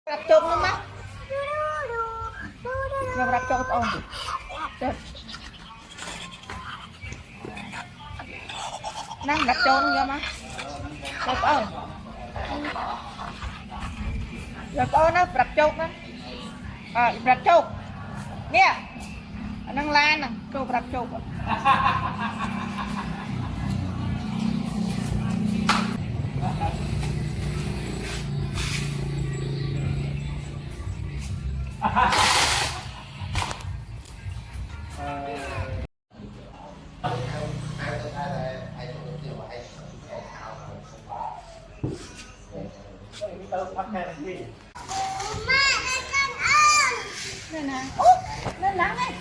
รับจงมั้ยยังรับจงông năngรับจงยังมั้ยรับôngรับông nóรับจงđóรับจงnghe năng lan nè câuรับjong nên nè nên nắng đấy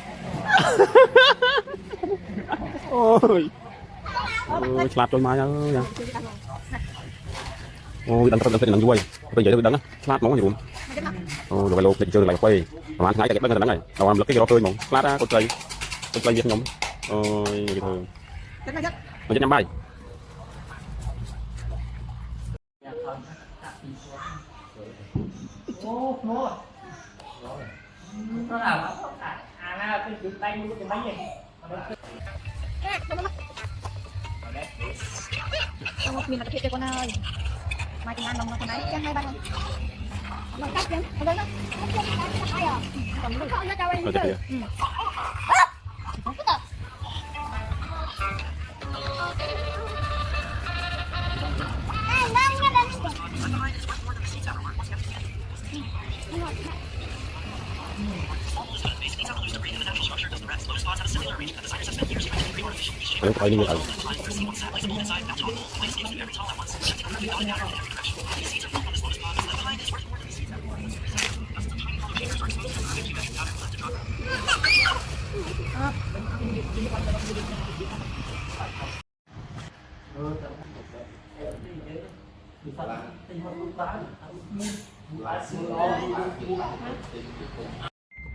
ôi slap trôi mai nha ôi đằng đằng vui bây giờ đằng á slap món gì luôn rồi về luôn đi chơi lại quay mà anh thấy cái đằng này đầu làm lực cái rau tươi mỏng slap á con trai việt nhom ôi gì thường mình chết nhắm bay nó là nó cái chữ tay mua cái máy gì mình là thiệt con ơi mai thì ăn lòng cái này chắc hai ba lần cắt chứ không đến đó còn nó không nó cao anh chứ Anh coi như vậy.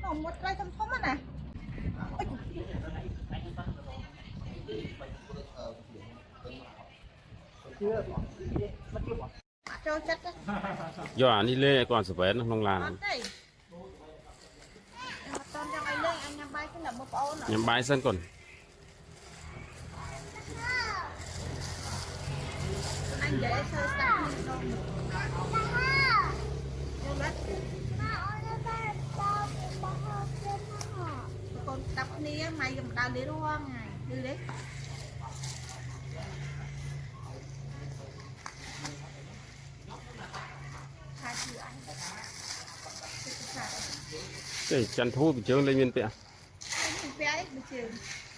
Không một cái thâm thâm nè cho chất á Do anh đi lê còn sửa nó không làm nhắm bãi sân còn anh dễ sơ sài con tập nia mày cầm đào đi đúng không ngày đi đấy cái chăn thú bị trơn lên miền pẹ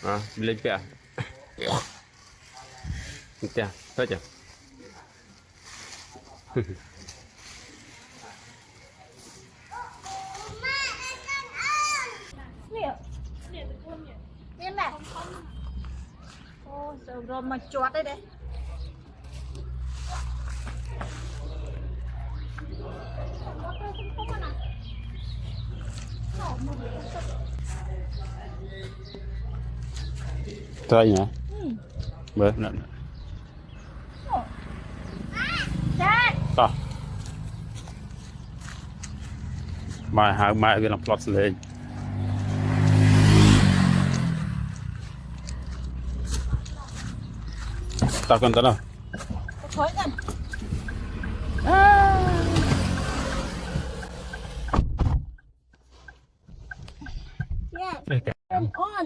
à lên pẹ pẹ thôi chứ Em này. Ôi giờ rồi mà chót đây đây. thôi nhỉ bớt nè to mai cái làm plot lên tao cần tao nào Thôi gần. Yeah. đây kìa. On.